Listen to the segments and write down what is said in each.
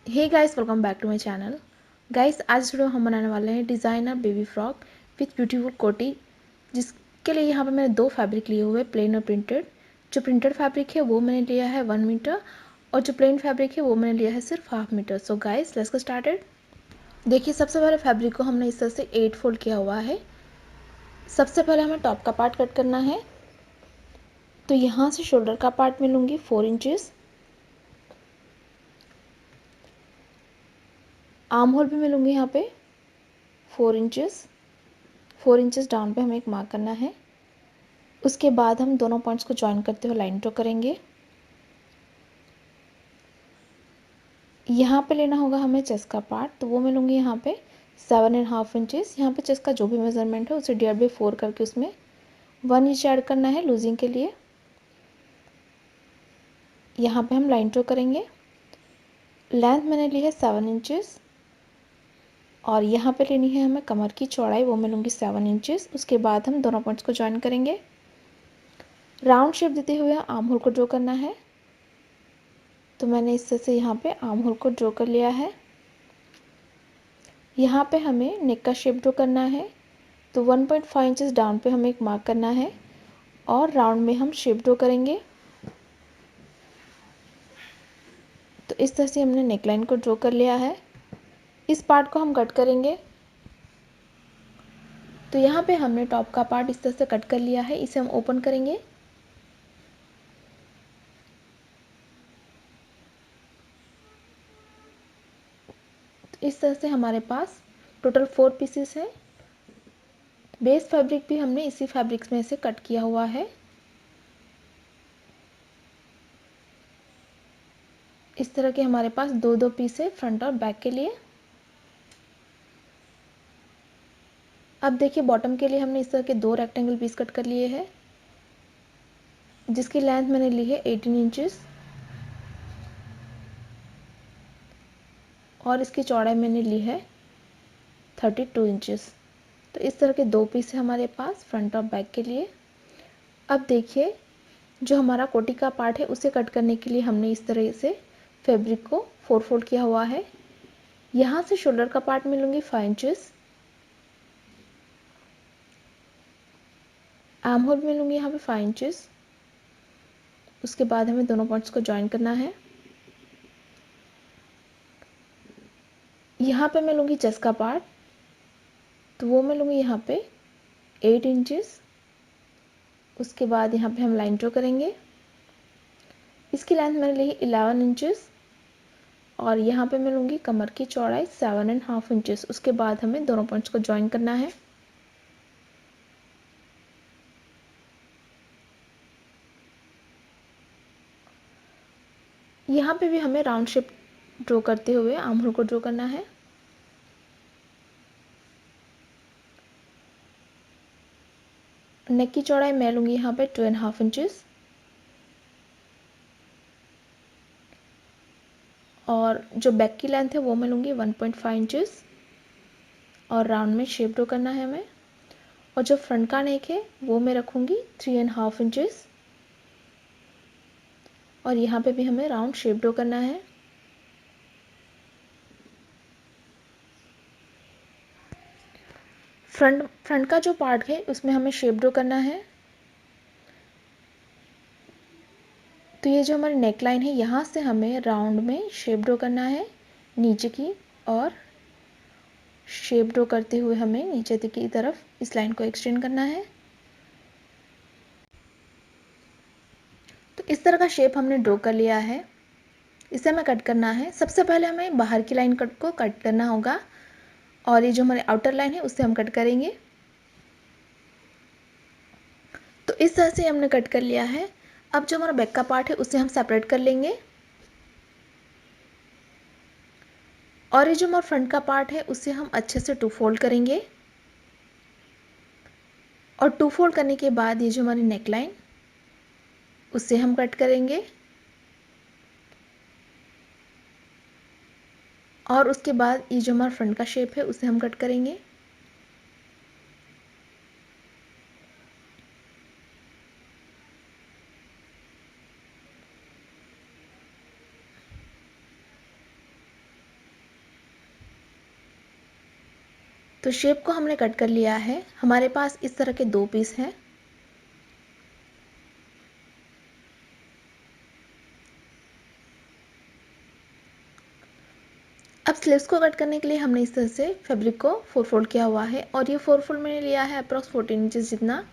Hey guys, welcome back to my channel. Guys, आज video हम बनाने वाले हैं designer baby frock with beautiful कोटी, जिसके लिए यहाँ पे मैंने दो फैब्रिक लिए हुए, प्लेन और प्रिंटेड। जो प्रिंटेड फैब्रिक है वो मैंने लिया है 1 मीटर और जो प्लेन फैब्रिक है वो मैंने लिया है सिर्फ 1/2 metre. So guys, let's get started. देखिए, सबसे पहले फैब्रिक को हमने इस तरह से 8 फोल्ड किया हुआ है। सबसे पहले हमें टॉप का पार्ट कट करना है, तो यहाँ से शोल्डर का पार्ट मैं लूँगी 4 इंचेस। आर्म होल भी मैं लूँगी यहाँ पे 4 इंचेस। 4 इंचेस डाउन पे हमें एक मार्क करना है। उसके बाद हम दोनों पॉइंट्स को जॉइन करते हुए लाइन ड्रॉ करेंगे। यहाँ पे लेना होगा हमें चेस्ट का पार्ट, तो वो मैं लूँगी यहाँ पे 7.5 इंचेस। यहाँ पे चेस्ट का जो भी मेजरमेंट है उसे डिवाइड बाई 4 करके उसमें 1 इंच ऐड करना है लूजिंग के लिए। यहाँ पे हम लाइन ड्रॉ करेंगे। लेंथ मैंने ली है 7 इंचेस और यहाँ पे लेनी है हमें कमर की चौड़ाई, वो मैं लूँगी 7 इंचेस। उसके बाद हम दोनों पॉइंट्स को जॉइन करेंगे। राउंड शेप देते हुए आर्म होल को ड्रॉ करना है, तो मैंने इस तरह से यहाँ पे आर्म होल को ड्रॉ कर लिया है। यहाँ पे हमें नेक का शेप ड्रॉ करना है, तो 1.5 इंचेस डाउन पे हमें एक मार्क करना है और राउंड में हम शेप ड्रॉ करेंगे। तो इस तरह से हमने नेकलाइन को ड्रॉ कर लिया है। इस पार्ट को हम कट करेंगे। तो यहाँ पे हमने टॉप का पार्ट इस तरह से कट कर लिया है, इसे हम ओपन करेंगे। तो इस तरह से हमारे पास टोटल 4 पीसेस हैं। बेस फैब्रिक भी हमने इसी फैब्रिक्स में से कट किया हुआ है। इस तरह के हमारे पास दो दो पीस है फ्रंट और बैक के लिए। अब देखिए, बॉटम के लिए हमने इस तरह के दो रेक्टेंगल पीस कट कर लिए हैं, जिसकी लेंथ मैंने ली है 18 इंचेस और इसकी चौड़ाई मैंने ली है 32 इंचेस। तो इस तरह के दो पीस है हमारे पास फ्रंट और बैक के लिए। अब देखिए, जो हमारा कोटी का पार्ट है उसे कट करने के लिए हमने इस तरह से फैब्रिक को 4 फोल्ड किया हुआ है। यहाँ से शोल्डर का पार्ट मैं लूँगी 5 इंचेस। आर्म होल में लूँगी यहाँ पे 5 इंचेस। उसके बाद हमें दोनों पॉइंट्स को जॉइन करना है। यहाँ पे मैं लूँगी चेस्ट का पार्ट, तो वो मैं लूँगी यहाँ पे 8 इंचेस। उसके बाद यहाँ पे हम लाइन ड्रॉ करेंगे। इसकी लेंथ मैंने ली है 11 इंचेस और यहाँ पे मैं लूँगी कमर की चौड़ाई 7.5 इंचेस। उसके बाद हमें दोनों पॉइंट्स को जॉइन करना है। यहाँ पे भी हमें राउंड शेप ड्रॉ करते हुए आर्म होल को ड्रॉ करना है। नेक की चौड़ाई मैं लूँगी यहाँ पे 2.5 इंचेस और जो बैक की लेंथ है वो मैं लूँगी 1.5 इंचेस और राउंड में शेप ड्रॉ करना है हमें। और जो फ्रंट का नेक है वो मैं रखूँगी 3.5 इंचेस और यहाँ पे भी हमें राउंड शेप ड्रॉ करना है। फ्रंट का जो पार्ट है उसमें हमें शेप ड्रॉ करना है। तो ये जो हमारी नेक लाइन है यहाँ से हमें राउंड में शेप ड्रॉ करना है नीचे की, और शेप ड्रॉ करते हुए हमें नीचे की तरफ इस लाइन को एक्सटेंड करना है। तो इस तरह का शेप हमने ड्रॉ कर लिया है। इसे हमें कट करना है। सबसे पहले हमें बाहर की लाइन को कट करना होगा और ये जो हमारी आउटर लाइन है उससे हम कट करेंगे। तो इस तरह से हमने कट कर लिया है। अब जो हमारा बैक का पार्ट है उसे हम सेपरेट कर लेंगे और ये जो हमारा फ्रंट का पार्ट है उसे हम अच्छे से 2 फोल्ड करेंगे और 2 फोल्ड करने के बाद ये जो हमारी नेक लाइन उसे हम कट करेंगे और उसके बाद ये जो हमारा फ्रंट का शेप है उसे हम कट करेंगे। तो शेप को हमने कट कर लिया है। हमारे पास इस तरह के 2 पीस हैं। अब स्लीव्स को कट करने के लिए हमने इस तरह से फैब्रिक को 4 फोल्ड किया हुआ है और ये 4 फोल्ड मैंने लिया है अप्रॉक्स 14 इंचेस जितना।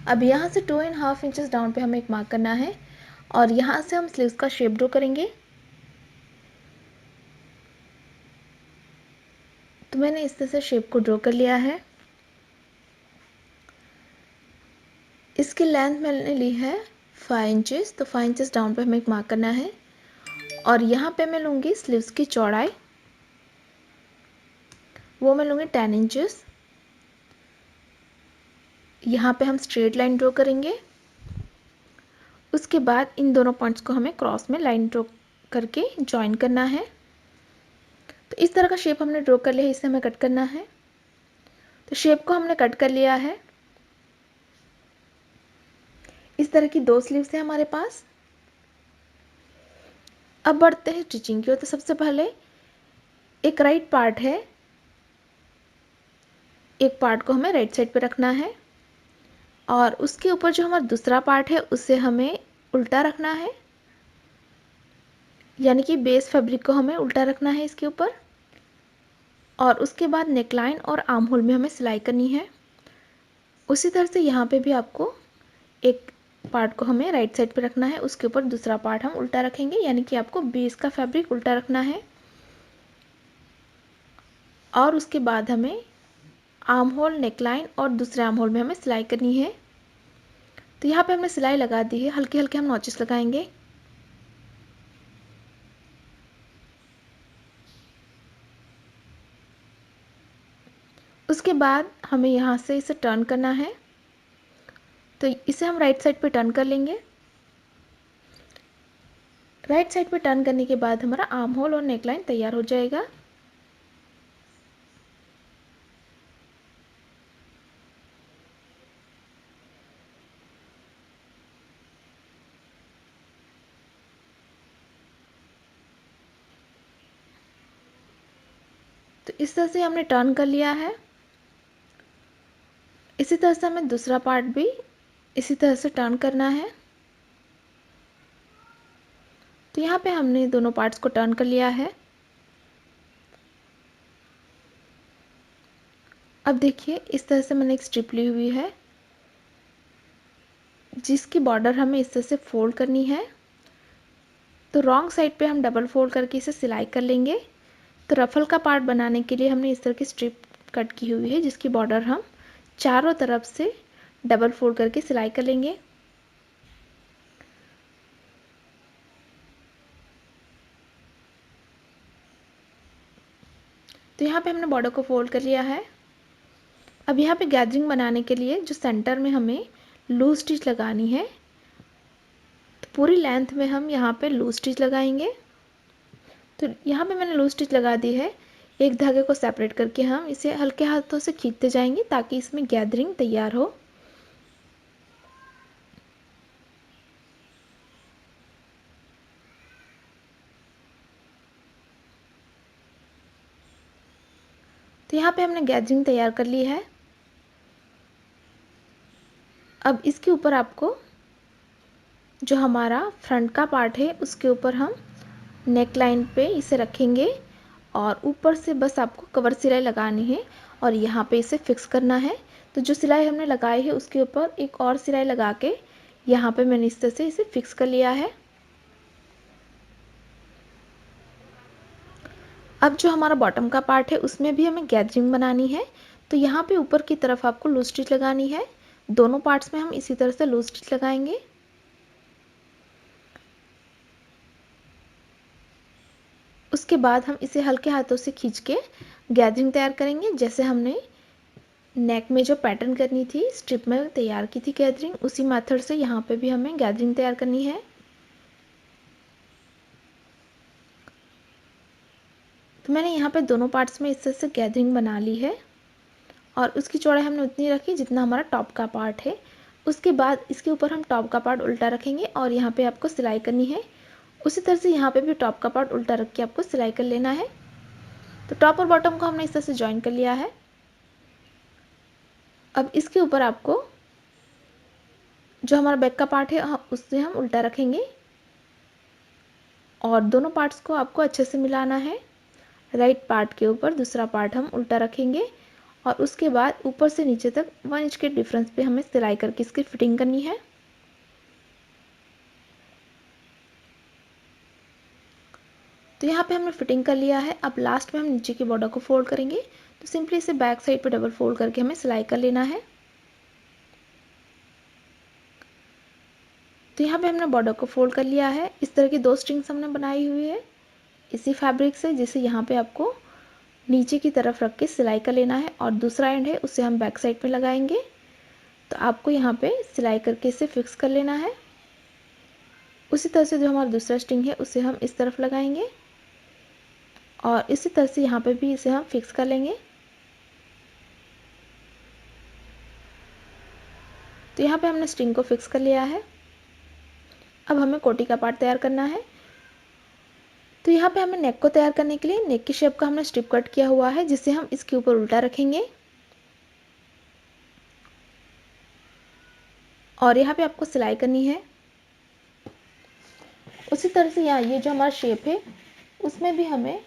अब यहाँ से 2.5 इंचेस डाउन पे हमें एक मार्क करना है और यहाँ से हम स्लीव्स का शेप ड्रॉ करेंगे। तो मैंने इस तरह से शेप को ड्रॉ कर लिया है। इसकी लेंथ मैंने ली है 5 इंचेस, तो 5 इंचेस डाउन पे हमें एक मार्क करना है और यहाँ पे मैं लूँगी स्लीव्स की चौड़ाई, वो मैं लूँगी 10 इंचेस। यहाँ पे हम स्ट्रेट लाइन ड्रॉ करेंगे। उसके बाद इन दोनों पॉइंट्स को हमें क्रॉस में लाइन ड्रॉ करके ज्वाइन करना है। तो इस तरह का शेप हमने ड्रॉ कर लिया है, इसे हमें कट करना है। तो शेप को हमने कट कर लिया है। इस तरह की 2 स्लीव्स हैं हमारे पास। अब बढ़ते हैं स्टिचिंग की ओर। तो सबसे पहले एक राइट पार्ट है, एक पार्ट को हमें राइट साइड पे रखना है और उसके ऊपर जो हमारा दूसरा पार्ट है उसे हमें उल्टा रखना है, यानी कि बेस फैब्रिक को हमें उल्टा रखना है इसके ऊपर। और उसके बाद नेकलाइन और आर्म होल में हमें सिलाई करनी है। उसी तरह से यहाँ पे भी आपको एक पार्ट को हमें राइट साइड पे रखना है, उसके ऊपर दूसरा पार्ट हम उल्टा रखेंगे, यानी कि आपको बेस का फैब्रिक उल्टा रखना है। और उसके बाद हमें आर्म होल, नेकलाइन और दूसरे आर्म होल में हमें सिलाई करनी है। तो यहाँ पे हमने सिलाई लगा दी है, हल्के हल्के हम नॉचेस लगाएंगे। उसके बाद हमें यहाँ से इसे टर्न करना है, तो इसे हम राइट साइड पे टर्न कर लेंगे। राइट साइड पे टर्न करने के बाद हमारा आर्म होल और नेकलाइन तैयार हो जाएगा। तो इस तरह से हमने टर्न कर लिया है। इसी तरह से हमें दूसरा पार्ट भी इसी तरह से टर्न करना है। तो यहाँ पे हमने दोनों पार्ट्स को टर्न कर लिया है। अब देखिए इस तरह से मैंने एक स्ट्रिप ली हुई है जिसकी बॉर्डर हमें इस तरह से फोल्ड करनी है। तो रॉन्ग साइड पे हम डबल फोल्ड करके इसे सिलाई कर लेंगे। तो रफल का पार्ट बनाने के लिए हमने इस तरह की स्ट्रिप कट की हुई है जिसकी बॉर्डर हम चारों तरफ से डबल फोल्ड करके सिलाई कर लेंगे। तो यहाँ पे हमने बॉर्डर को फोल्ड कर लिया है। अब यहाँ पे गैदरिंग बनाने के लिए जो सेंटर में हमें लूज स्टिच लगानी है, तो पूरी लेंथ में हम यहाँ पे लूज स्टिच लगाएंगे। तो यहाँ पे मैंने लूज स्टिच लगा दी है। एक धागे को सेपरेट करके हम इसे हल्के हाथों से खींचते जाएंगे ताकि इसमें गैदरिंग तैयार हो। तो यहाँ पे हमने गैदरिंग तैयार कर ली है। अब इसके ऊपर आपको जो हमारा फ्रंट का पार्ट है उसके ऊपर हम नेक लाइन पे इसे रखेंगे और ऊपर से बस आपको कवर सिलाई लगानी है और यहाँ पे इसे फिक्स करना है। तो जो सिलाई हमने लगाई है उसके ऊपर एक और सिलाई लगा के यहाँ पे मैंने इस तरह से इसे फिक्स कर लिया है। अब जो हमारा बॉटम का पार्ट है उसमें भी हमें गैदरिंग बनानी है। तो यहाँ पे ऊपर की तरफ आपको लूज स्टिच लगानी है। दोनों पार्ट्स में हम इसी तरह से लूज स्टिच लगाएंगे। उसके बाद हम इसे हल्के हाथों से खींच के गैदरिंग तैयार करेंगे। जैसे हमने नेक में जो पैटर्न करनी थी, स्ट्रिप में तैयार की थी गैदरिंग, उसी मेथड से यहाँ पे भी हमें गैदरिंग तैयार करनी है। तो मैंने यहाँ पे दोनों पार्ट्स में इस तरह से गैदरिंग बना ली है और उसकी चौड़ाई हमने उतनी रखी जितना हमारा टॉप का पार्ट है। उसके बाद इसके ऊपर हम टॉप का पार्ट उल्टा रखेंगे और यहाँ पे आपको सिलाई करनी है। उसी तरह से यहाँ पे भी टॉप का पार्ट उल्टा रख के आपको सिलाई कर लेना है। तो टॉप और बॉटम को हमने इस तरह से ज्वाइन कर लिया है। अब इसके ऊपर आपको जो हमारा बैक का पार्ट है उससे हम उल्टा रखेंगे और दोनों पार्ट्स को आपको अच्छे से मिलाना है। राइट पार्ट के ऊपर दूसरा पार्ट हम उल्टा रखेंगे और उसके बाद ऊपर से नीचे तक 1 इंच के डिफरेंस पे हमें सिलाई करके इसकी फिटिंग करनी है। तो यहाँ पे हमने फिटिंग कर लिया है। अब लास्ट में हम नीचे की बॉर्डर को फोल्ड करेंगे। तो सिंपली इसे बैक साइड पे डबल फोल्ड करके हमें सिलाई कर लेना है। तो यहाँ पे हमने बॉर्डर को फोल्ड कर लिया है। इस तरह की 2 स्ट्रिंग्स हमने बनाई हुई है इसी फैब्रिक से, जिसे यहाँ पे आपको नीचे की तरफ रख के सिलाई कर लेना है और दूसरा एंड है उसे हम बैक साइड पे लगाएंगे। तो आपको यहाँ पे सिलाई करके इसे फिक्स कर लेना है। उसी तरह से जो हमारा दूसरा स्ट्रिंग है उसे हम इस तरफ लगाएंगे और इसी तरह से यहाँ पे भी इसे हम फिक्स कर लेंगे। तो यहाँ पे हमने स्ट्रिंग को फिक्स कर लिया है। अब हमें कोटी का पार्ट तैयार करना है। तो यहाँ पे हमें नेक को तैयार करने के लिए नेक की शेप का हमने स्ट्रिप कट किया हुआ है, जिसे हम इसके ऊपर उल्टा रखेंगे और यहाँ पे आपको सिलाई करनी है। उसी तरह से यहाँ ये जो हमारा शेप है उसमें भी हमें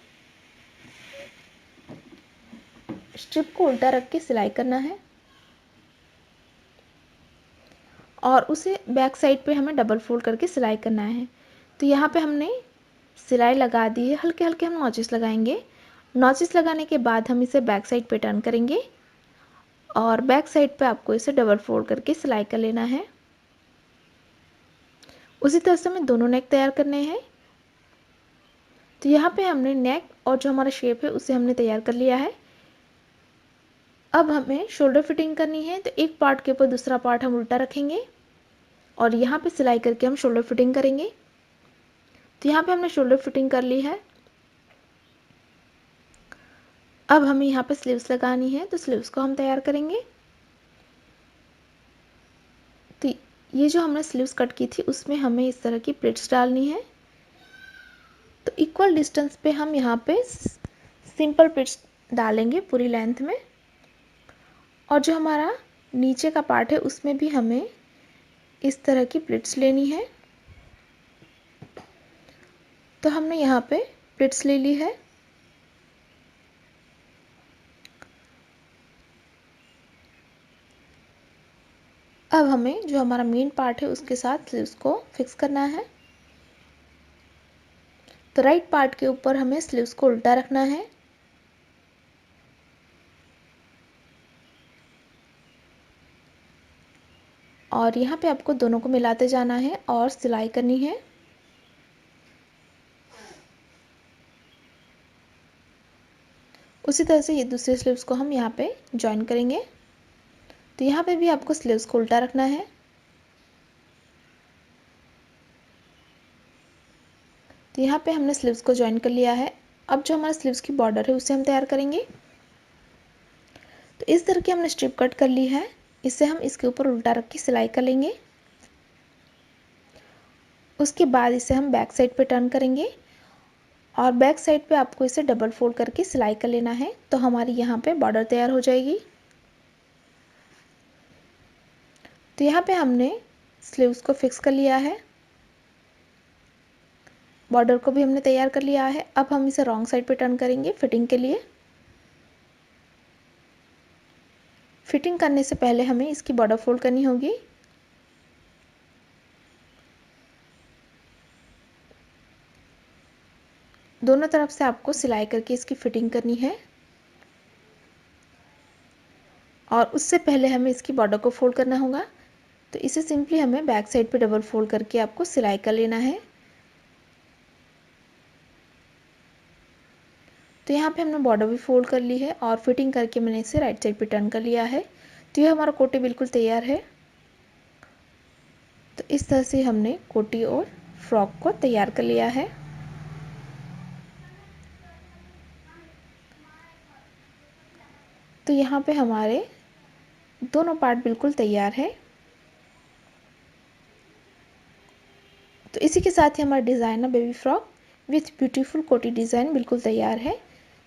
स्ट्रिप को उल्टा रख के सिलाई करना है और उसे बैक साइड पे हमें डबल फोल्ड करके सिलाई करना है। तो यहाँ पे हमने सिलाई लगा दी है। हल्के हल्के हम नॉचेस लगाएंगे। नॉचेस लगाने के बाद हम इसे बैक साइड पे टर्न करेंगे और बैक साइड पे आपको इसे डबल फोल्ड करके सिलाई कर लेना है। उसी तरह से हमें दोनों नेक तैयार करने हैं। तो यहाँ पे हमने नेक और जो हमारा शेप है उसे हमने तैयार कर लिया है। अब हमें शोल्डर फिटिंग करनी है। तो एक पार्ट के ऊपर दूसरा पार्ट हम उल्टा रखेंगे और यहाँ पे सिलाई करके हम शोल्डर फिटिंग करेंगे। तो यहाँ पे हमने शोल्डर फिटिंग कर ली है। अब हमें यहाँ पे स्लीव्स लगानी है। तो स्लीव्स को हम तैयार करेंगे। तो ये जो हमने स्लीव्स कट की थी उसमें हमें इस तरह की प्लेट्स डालनी है। तो इक्वल डिस्टेंस पे हम यहाँ पे सिंपल प्लेट्स डालेंगे पूरी लेंथ में और जो हमारा नीचे का पार्ट है उसमें भी हमें इस तरह की प्लेट्स लेनी है। तो हमने यहाँ पे प्लेट्स ले ली है। अब हमें जो हमारा मेन पार्ट है उसके साथ स्लीव्स को फिक्स करना है। तो राइट पार्ट के ऊपर हमें स्लीव्स को उल्टा रखना है और यहाँ पे आपको दोनों को मिलाते जाना है और सिलाई करनी है। उसी तरह से ये दूसरे स्लीव्स को हम यहाँ पे जॉइन करेंगे। तो यहाँ पे भी आपको स्लीव्स को उल्टा रखना है। तो यहाँ पे हमने स्लीव्स को जॉइन कर लिया है। अब जो हमारा स्लीव्स की बॉर्डर है उसे हम तैयार करेंगे। तो इस तरह की हमने स्ट्रिप कट कर ली है। इसे हम इसके ऊपर उल्टा रख के सिलाई कर लेंगे। उसके बाद इसे हम बैक साइड पे टर्न करेंगे और बैक साइड पे आपको इसे डबल फोल्ड करके सिलाई कर लेना है। तो हमारी यहाँ पे बॉर्डर तैयार हो जाएगी। तो यहाँ पे हमने स्लीव्स को फिक्स कर लिया है। बॉर्डर को भी हमने तैयार कर लिया है। अब हम इसे रॉन्ग साइड पे टर्न करेंगे फिटिंग के लिए। फिटिंग करने से पहले हमें इसकी बॉर्डर फोल्ड करनी होगी। दोनों तरफ से आपको सिलाई करके इसकी फिटिंग करनी है और उससे पहले हमें इसकी बॉर्डर को फोल्ड करना होगा। तो इसे सिंपली हमें बैक साइड पे डबल फोल्ड करके आपको सिलाई कर लेना है। तो यहाँ पे हमने बॉर्डर भी फोल्ड कर ली है और फिटिंग करके मैंने इसे राइट साइड पे टर्न कर लिया है। तो ये हमारा कोटी बिल्कुल तैयार है। तो इस तरह से हमने कोटी और फ्रॉक को तैयार कर लिया है। तो यहाँ पे हमारे दोनों पार्ट बिल्कुल तैयार है। तो इसी के साथ ही हमारा designer baby frock with beautiful कोटी डिज़ाइन बिल्कुल तैयार है।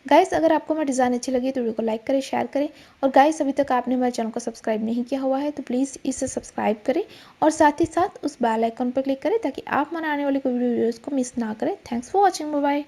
गाइस अगर आपको हमारा डिज़ाइन अच्छी लगी तो वीडियो को लाइक करें, शेयर करें और गाइस अभी तक आपने हमारे चैनल को सब्सक्राइब नहीं किया हुआ है तो प्लीज़ इसे सब्सक्राइब करें और साथ ही साथ उस बेल आइकन पर क्लिक करें ताकि आप हमारे आने वाली कोई वीडियोज़ को मिस ना करें। Thanks for watching, bye bye.